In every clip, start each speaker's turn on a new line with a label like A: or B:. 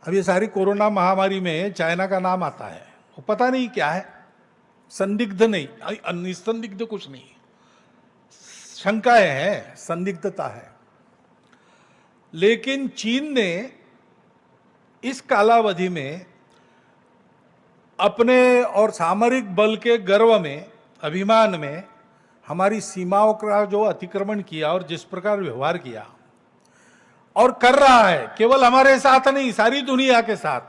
A: अब ये सारी कोरोना महामारी में चाइना का नाम आता है, वो पता नहीं क्या है, संदिग्ध नहीं, निसंदिग्ध कुछ नहीं, शंकाएं हैं, संदिग्धता है। लेकिन चीन ने इस कालावधि में अपने और सामरिक बल के गर्व में, अभिमान में हमारी सीमाओं का जो अतिक्रमण किया और जिस प्रकार व्यवहार किया और कर रहा है, केवल हमारे साथ नहीं, सारी दुनिया के साथ,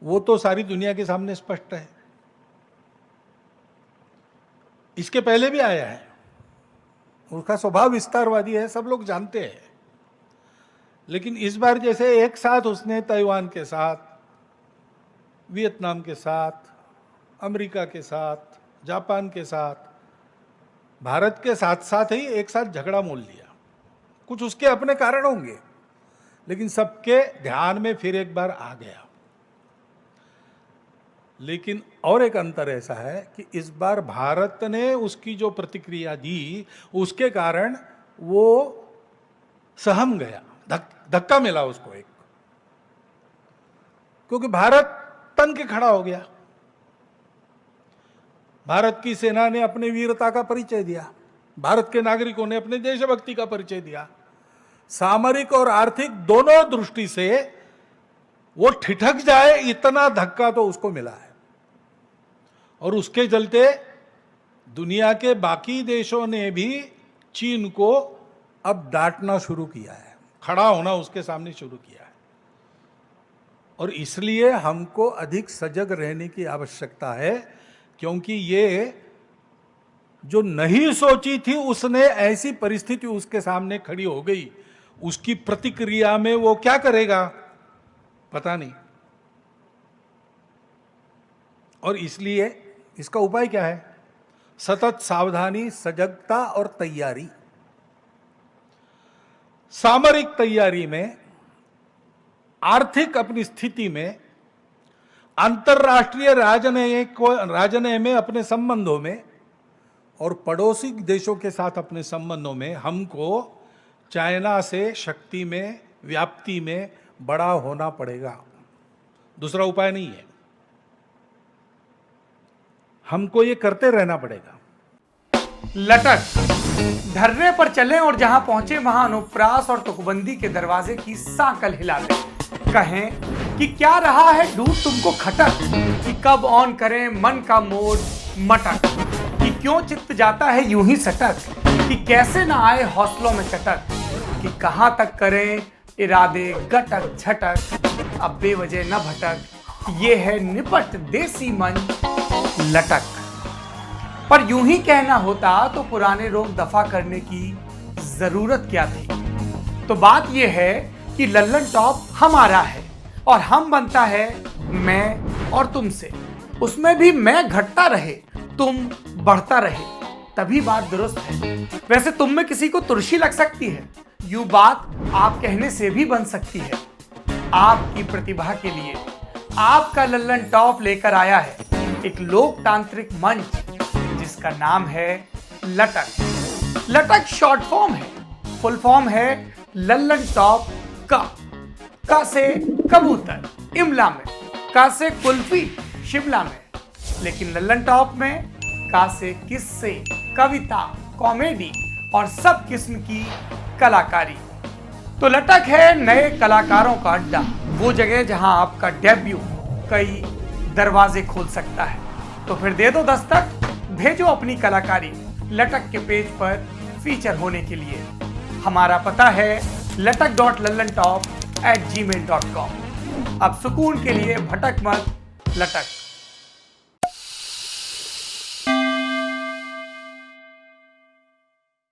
A: वो तो सारी दुनिया के सामने स्पष्ट है। इसके पहले भी आया है, उसका स्वभाव विस्तारवादी है, सब लोग जानते हैं। लेकिन इस बार जैसे एक साथ उसने ताइवान के साथ, वियतनाम के साथ, अमेरिका के साथ, जापान के साथ, भारत के साथ साथ ही एक साथ झगड़ा मोल लिया। कुछ उसके अपने कारण होंगे, लेकिन सबके ध्यान में फिर एक बार आ गया। लेकिन और एक अंतर ऐसा है कि इस बार भारत ने उसकी जो प्रतिक्रिया दी, उसके कारण वो सहम गया, धक्का मिला उसको एक, क्योंकि भारत तन के खड़ा हो गया। भारत की सेना ने अपने वीरता का परिचय दिया, भारत के नागरिकों ने अपने देशभक्ति का परिचय दिया। सामरिक और आर्थिक दोनों दृष्टि से वो ठिठक जाए, इतना धक्का तो उसको मिला है। और उसके चलते दुनिया के बाकी देशों ने भी चीन को अब डांटना शुरू किया है, खड़ा होना उसके सामने शुरू किया है। और इसलिए हमको अधिक सजग रहने की आवश्यकता है, क्योंकि ये जो नहीं सोची थी उसने ऐसी परिस्थिति उसके सामने खड़ी हो गई, उसकी प्रतिक्रिया में वो क्या करेगा पता नहीं। और इसलिए इसका उपाय क्या है? सतत सावधानी, सजगता और तैयारी। सामरिक तैयारी में, आर्थिक अपनी स्थिति में, अंतर्राष्ट्रीय राजनय में, अपने संबंधों में और पड़ोसी देशों के साथ अपने संबंधों में हमको चाइना से शक्ति में, व्याप्ति में बड़ा होना पड़ेगा। दूसरा उपाय नहीं है, हमको ये करते रहना पड़ेगा।
B: लटक धरने पर चले और जहां पहुंचे वहां अनुप्रास और तुकबंदी के दरवाजे की सांकल हिला दे। कहें कि क्या रहा है डूब तुमको खटक, कि कब ऑन करें मन का मोड मटक, कि क्यों चित्त जाता है यूं ही सटक, कि कैसे ना आए हौसलों में चटक, कि कहां तक करें इरादे गटक झटक, अब बेवजह न भटक, ये है निपट देसी मन लटक। पर यूं ही कहना होता तो पुराने रोग दफा करने की जरूरत क्या थी। तो बात यह है कि लल्लन टॉप हमारा है और हम बनता है मैं और तुमसे। उसमें भी मैं घटता रहे, तुम बढ़ता रहे, तभी बात दुरुस्त है। वैसे तुम में किसी को तुरशी लग सकती है, यूं बात आप कहने से भी बन सकती है। आपकी प्रतिभा के लिए आपका लल्लन टॉप लेकर आया है एक लोकतांत्रिक मंच जिसका नाम है लटक। लटक शॉर्ट फॉर्म है, फुल फॉर्म है लल्लन टॉप का से कबूतर इमला में, का से कुल्फी शिमला में, लेकिन लल्लन टॉप में का से किस्से, कविता, कॉमेडी और सब किस्म की कलाकारी। तो लटक है नए कलाकारों का अड्डा, वो जगह जहां आपका डेब्यू कई दरवाजे खोल सकता है। तो फिर दे दो दस्तक, भेजो अपनी कलाकारी लटक के पेज पर फीचर होने के लिए। हमारा पता है latak.lallantop@gmail.com। अब सुकून के लिए भटक मत, लटक।